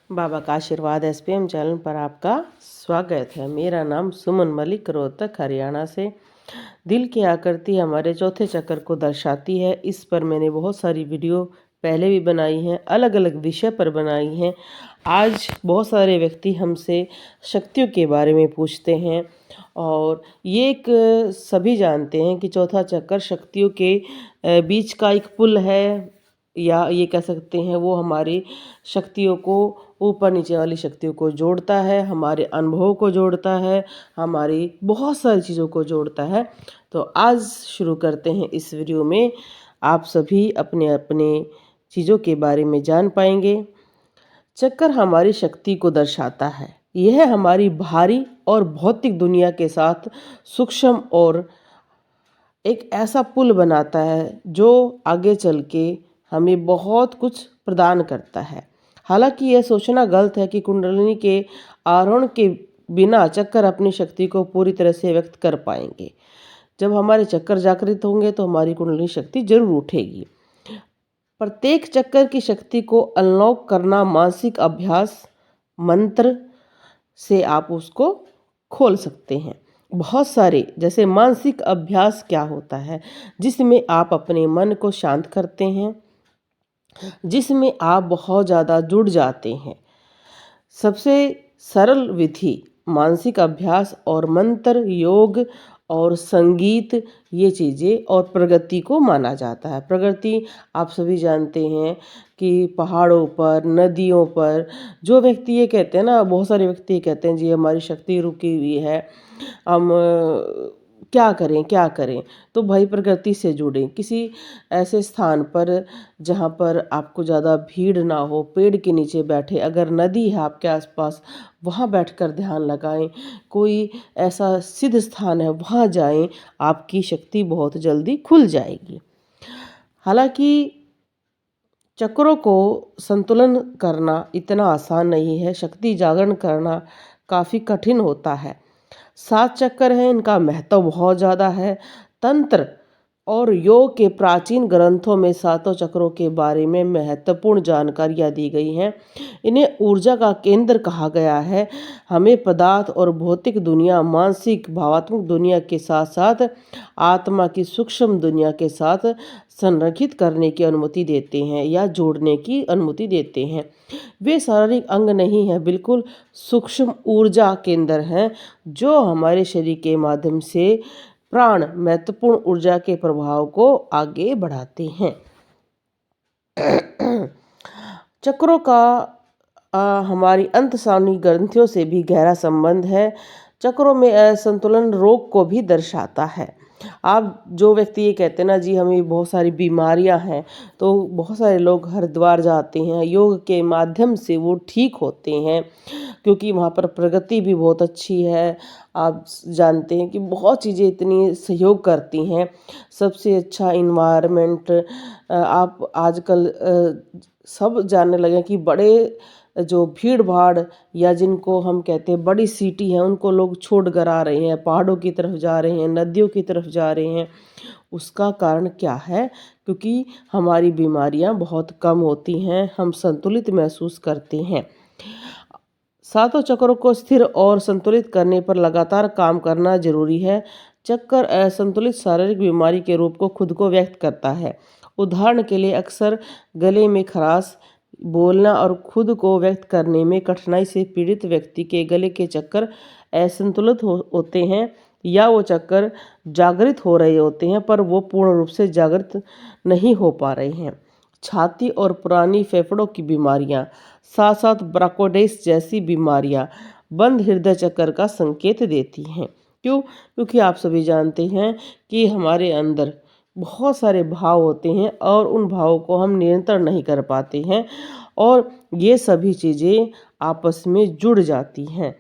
बाबा का आशीर्वाद SPM channel पर आपका स्वागत है। मेरा नाम सुमन मलिक, रोहतक हरियाणा से। दिल की आकृति हमारे चौथे चक्र को दर्शाती है। इस पर मैंने बहुत सारी वीडियो पहले भी बनाई हैं, अलग अलग विषय पर बनाई हैं। आज बहुत सारे व्यक्ति हमसे शक्तियों के बारे में पूछते हैं और ये एक सभी जानते हैं कि चौथा चक्र शक्तियों के बीच का एक पुल है, या ये कह सकते हैं वो हमारी शक्तियों को, ऊपर नीचे वाली शक्तियों को जोड़ता है, हमारे अनुभवों को जोड़ता है, हमारी बहुत सारी चीज़ों को जोड़ता है। तो आज शुरू करते हैं इस वीडियो में। आप सभी अपने अपने चीज़ों के बारे में जान पाएंगे। चक्कर हमारी शक्ति को दर्शाता है। यह हमारी बाहरी और भौतिक दुनिया के साथ सूक्ष्म और एक ऐसा पुल बनाता है जो आगे चल के हमें बहुत कुछ प्रदान करता है। हालांकि यह सोचना गलत है कि कुंडलिनी के आरोहण के बिना चक्कर अपनी शक्ति को पूरी तरह से व्यक्त कर पाएंगे। जब हमारे चक्कर जागृत होंगे तो हमारी कुंडलिनी शक्ति जरूर उठेगी। प्रत्येक चक्कर की शक्ति को अनलॉक करना मानसिक अभ्यास, मंत्र से आप उसको खोल सकते हैं। बहुत सारे जैसे मानसिक अभ्यास क्या होता है, जिसमें आप अपने मन को शांत करते हैं, जिसमें आप बहुत ज़्यादा जुड़ जाते हैं। सबसे सरल विधि मानसिक अभ्यास और मंत्र, योग और संगीत, ये चीज़ें और प्रगति को माना जाता है। प्रगति आप सभी जानते हैं कि पहाड़ों पर, नदियों पर जो व्यक्ति ये कहते हैं ना, बहुत सारे व्यक्ति ये कहते हैं जी हमारी शक्ति रुकी हुई है, हम क्या करें क्या करें। तो भाई प्रकृति से जुड़ें, किसी ऐसे स्थान पर जहाँ पर आपको ज़्यादा भीड़ ना हो, पेड़ के नीचे बैठे, अगर नदी है आपके आसपास वहाँ बैठकर ध्यान लगाएं। कोई ऐसा सिद्ध स्थान है वहाँ जाएं, आपकी शक्ति बहुत जल्दी खुल जाएगी। हालांकि चक्रों को संतुलन करना इतना आसान नहीं है, शक्ति जागरण करना काफ़ी कठिन होता है। 7 चक्र हैं, इनका महत्व बहुत ज़्यादा है। तंत्र और योग के प्राचीन ग्रंथों में सातों चक्रों के बारे में महत्वपूर्ण जानकारियाँ दी गई हैं। इन्हें ऊर्जा का केंद्र कहा गया है। हमें पदार्थ और भौतिक दुनिया, मानसिक भावात्मक दुनिया के साथ साथ आत्मा की सूक्ष्म दुनिया के साथ संरेखित करने की अनुमति देते हैं या जोड़ने की अनुमति देते हैं। वे शारीरिक अंग नहीं है, बिल्कुल सूक्ष्म ऊर्जा केंद्र हैं जो हमारे शरीर के माध्यम से प्राण महत्वपूर्ण ऊर्जा के प्रभाव को आगे बढ़ाते हैं। चक्रों का हमारी अंतःसानी ग्रंथियों से भी गहरा संबंध है। चक्रों में असंतुलन रोग को भी दर्शाता है। आप जो व्यक्ति ये कहते हैं ना जी हमें बहुत सारी बीमारियां हैं, तो बहुत सारे लोग हरिद्वार जाते हैं, योग के माध्यम से वो ठीक होते हैं, क्योंकि वहाँ पर प्रगति भी बहुत अच्छी है। आप जानते हैं कि बहुत चीज़ें इतनी सहयोग करती हैं। सबसे अच्छा इन्वायरमेंट आप आजकल सब जानने लगे कि बड़े जो भीड़ भाड़ या जिनको हम कहते हैं बड़ी सिटी हैं, उनको लोग छोड़ कर आ रहे हैं, पहाड़ों की तरफ जा रहे हैं, नदियों की तरफ जा रहे हैं। उसका कारण क्या है? क्योंकि हमारी बीमारियां बहुत कम होती हैं, हम संतुलित महसूस करते हैं। सातों चक्रों को स्थिर और संतुलित करने पर लगातार काम करना जरूरी है। चक्कर असंतुलित शारीरिक बीमारी के रूप को खुद को व्यक्त करता है। उदाहरण के लिए अक्सर गले में खराश, बोलना और खुद को व्यक्त करने में कठिनाई से पीड़ित व्यक्ति के गले के चक्कर असंतुलित होते हैं, या वो चक्कर जागृत हो रहे होते हैं पर वो पूर्ण रूप से जागृत नहीं हो पा रहे हैं। छाती और पुरानी फेफड़ों की बीमारियां, साथ साथ ब्राकोडेस जैसी बीमारियां बंद हृदय चक्कर का संकेत देती हैं। क्यों? क्योंकि आप सभी जानते हैं कि हमारे अंदर बहुत सारे भाव होते हैं और उन भावों को हम नियंत्रण नहीं कर पाते हैं, और ये सभी चीज़ें आपस में जुड़ जाती हैं।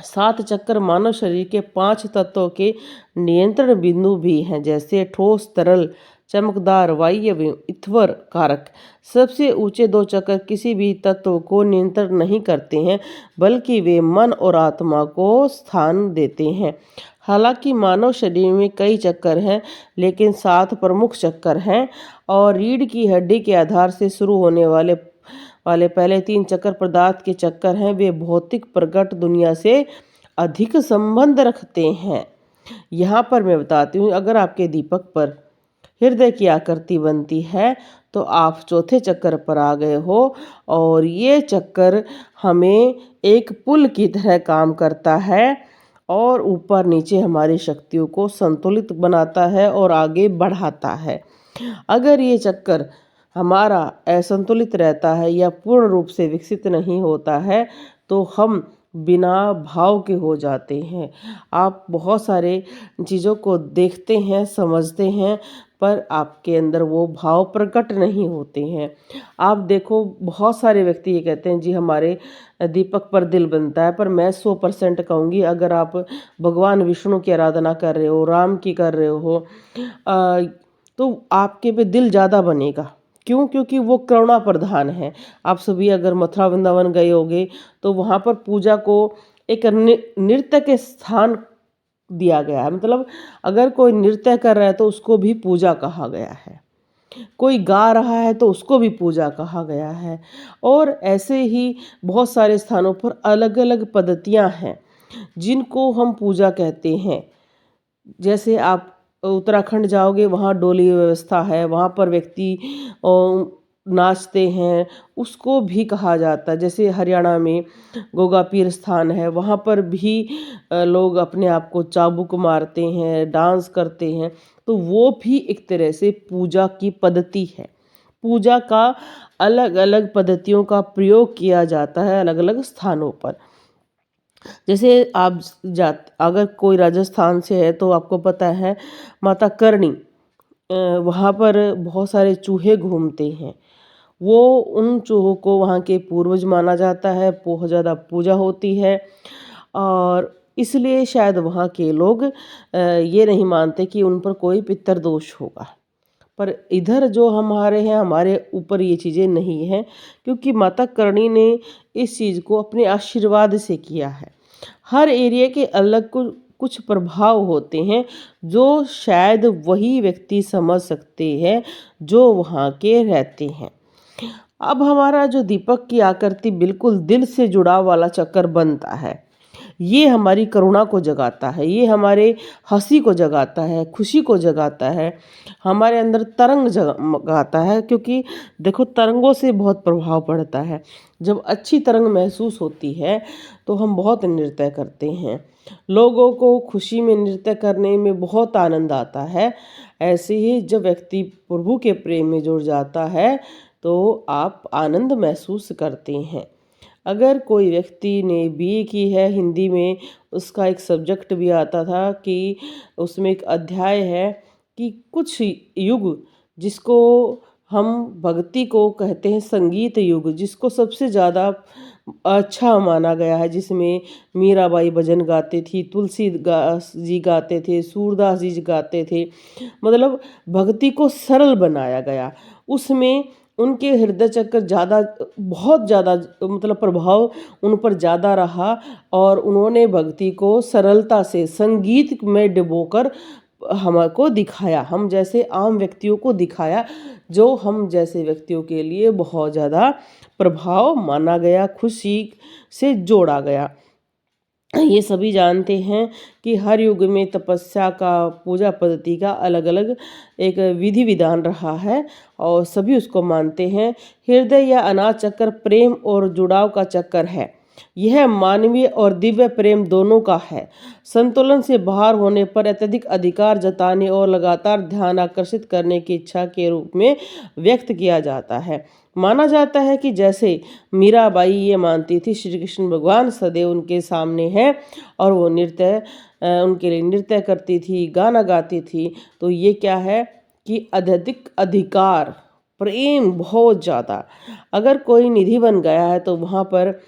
7 चक्कर मानव शरीर के 5 तत्वों के नियंत्रण बिंदु भी हैं, जैसे ठोस, तरल, चमकदार, वायव्य, ईथवर कारक। सबसे ऊंचे 2 चक्कर किसी भी तत्व को नियंत्रण नहीं करते हैं, बल्कि वे मन और आत्मा को स्थान देते हैं। हालांकि मानव शरीर में कई चक्कर हैं, लेकिन 7 प्रमुख चक्कर हैं, और रीढ़ की हड्डी के आधार से शुरू होने वाले वाले पहले 3 चक्कर पदार्थ के चक्कर हैं, वे भौतिक प्रकट दुनिया से अधिक संबंध रखते हैं। यहाँ पर मैं बताती हूँ, अगर आपके दीपक पर हृदय की आकृति बनती है तो आप चौथे चक्कर पर आ गए हो। और ये चक्कर हमें एक पुल की तरह काम करता है और ऊपर नीचे हमारी शक्तियों को संतुलित बनाता है और आगे बढ़ाता है। अगर ये चक्कर हमारा असंतुलित रहता है या पूर्ण रूप से विकसित नहीं होता है तो हम बिना भाव के हो जाते हैं। आप बहुत सारे चीज़ों को देखते हैं, समझते हैं, पर आपके अंदर वो भाव प्रकट नहीं होते हैं। आप देखो, बहुत सारे व्यक्ति ये कहते हैं जी हमारे दीपक पर दिल बनता है, पर मैं 100% कहूँगी, अगर आप भगवान विष्णु की आराधना कर रहे हो, राम की कर रहे हो, तो आपके पे दिल ज़्यादा बनेगा। क्यों? क्योंकि वो करुणा प्रधान है। आप सभी अगर मथुरा वृंदावन गए होगे तो वहाँ पर पूजा को एक नृत्य के स्थान दिया गया है। मतलब अगर कोई नृत्य कर रहा है तो उसको भी पूजा कहा गया है, कोई गा रहा है तो उसको भी पूजा कहा गया है। और ऐसे ही बहुत सारे स्थानों पर अलग अलग पद्धतियाँ हैं जिनको हम पूजा कहते हैं। जैसे आप उत्तराखंड जाओगे, वहाँ डोली व्यवस्था है, वहाँ पर व्यक्ति नाचते हैं, उसको भी कहा जाता है। जैसे हरियाणा में गोगा पीर स्थान है, वहाँ पर भी लोग अपने आप को चाबुक मारते हैं, डांस करते हैं, तो वो भी एक तरह से पूजा की पद्धति है। पूजा का अलग अलग पद्धतियों का प्रयोग किया जाता है अलग अलग स्थानों पर। जैसे आप अगर कोई राजस्थान से है तो आपको पता है माता करणी, वहाँ पर बहुत सारे चूहे घूमते हैं। वो उन चूहों को वहाँ के पूर्वज माना जाता है, बहुत ज़्यादा पूजा होती है और इसलिए शायद वहाँ के लोग ये नहीं मानते कि उन पर कोई पितर दोष होगा। पर इधर जो हमारे हैं, हमारे ऊपर ये चीज़ें नहीं हैं, क्योंकि माता करणी ने इस चीज़ को अपने आशीर्वाद से किया है। हर एरिया के अलग कुछ प्रभाव होते हैं जो शायद वही व्यक्ति समझ सकते हैं जो वहाँ के रहते हैं। अब हमारा जो दीपक की आकृति बिल्कुल दिल से जुड़ाव वाला चक्कर बनता है, ये हमारी करुणा को जगाता है, ये हमारे हंसी को जगाता है, खुशी को जगाता है, हमारे अंदर तरंग जगाता है। क्योंकि देखो, तरंगों से बहुत प्रभाव पड़ता है। जब अच्छी तरंग महसूस होती है तो हम बहुत नृत्य करते हैं, लोगों को खुशी में नृत्य करने में बहुत आनंद आता है। ऐसे ही जब व्यक्ति प्रभु के प्रेम में जुड़ जाता है तो आप आनंद महसूस करते हैं। अगर कोई व्यक्ति ने बीए की है हिंदी में, उसका एक सब्जेक्ट भी आता था कि उसमें एक अध्याय है कि कुछ युग जिसको हम भक्ति को कहते हैं संगीत युग, जिसको सबसे ज़्यादा अच्छा माना गया है, जिसमें मीराबाई भजन गाते थी, तुलसीदास जी गाते थे, सूरदास जी गाते थे। मतलब भक्ति को सरल बनाया गया। उसमें उनके हृदय चक्र ज़्यादा, बहुत ज़्यादा, मतलब प्रभाव उन पर ज़्यादा रहा और उन्होंने भक्ति को सरलता से संगीत में डुबोकर हमको दिखाया, हम जैसे आम व्यक्तियों को दिखाया, जो हम जैसे व्यक्तियों के लिए बहुत ज़्यादा प्रभाव माना गया, खुशी से जोड़ा गया। ये सभी जानते हैं कि हर युग में तपस्या का, पूजा पद्धति का अलग अलग एक विधि विधान रहा है और सभी उसको मानते हैं। हृदय या अनाज चक्र प्रेम और जुड़ाव का चक्कर है। यह मानवीय और दिव्य प्रेम दोनों का है। संतुलन से बाहर होने पर अत्यधिक अधिकार जताने और लगातार ध्यान आकर्षित करने की इच्छा के रूप में व्यक्त किया जाता है। माना जाता है कि जैसे मीराबाई ये मानती थी श्री कृष्ण भगवान सदैव उनके सामने है और वो उनके लिए नृत्य करती थी, गाना गाती थी, तो ये क्या है कि अत्यधिक अधिकार, प्रेम बहुत ज़्यादा। अगर कोई निधि बन गया है तो वहाँ पर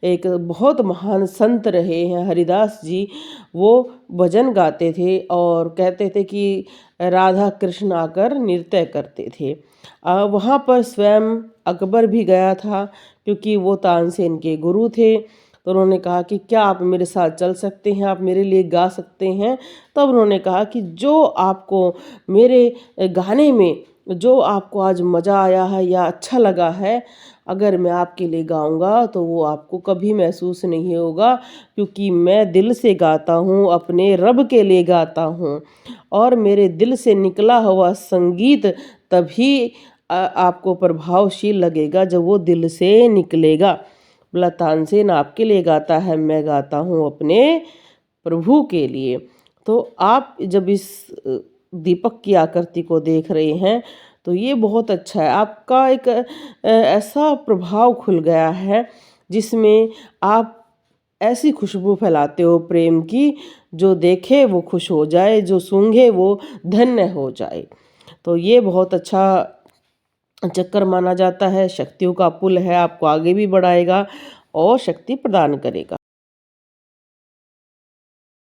एक बहुत महान संत रहे हैं हरिदास जी, वो भजन गाते थे और कहते थे कि राधा कृष्ण आकर नृत्य करते थे। वहाँ पर स्वयं अकबर भी गया था, क्योंकि वो तानसेन के गुरु थे। तो उन्होंने कहा कि क्या आप मेरे साथ चल सकते हैं, आप मेरे लिए गा सकते हैं। तब उन्होंने कहा कि जो आपको मेरे गाने में जो आपको आज मज़ा आया है या अच्छा लगा है, अगर मैं आपके लिए गाऊँगा तो वो आपको कभी महसूस नहीं होगा, क्योंकि मैं दिल से गाता हूँ, अपने रब के लिए गाता हूँ और मेरे दिल से निकला हुआ संगीत तभी आपको प्रभावशील लगेगा जब वो दिल से निकलेगा। बोला, तानसेन आपके लिए गाता है, मैं गाता हूँ अपने प्रभु के लिए। तो आप जब इस दीपक की आकृति को देख रहे हैं तो ये बहुत अच्छा है। आपका एक ऐसा प्रभाव खुल गया है जिसमें आप ऐसी खुशबू फैलाते हो प्रेम की, जो देखे वो खुश हो जाए, जो सूंघे वो धन्य हो जाए। तो ये बहुत अच्छा चक्कर माना जाता है, शक्तियों का पुल है, आपको आगे भी बढ़ाएगा और शक्ति प्रदान करेगा।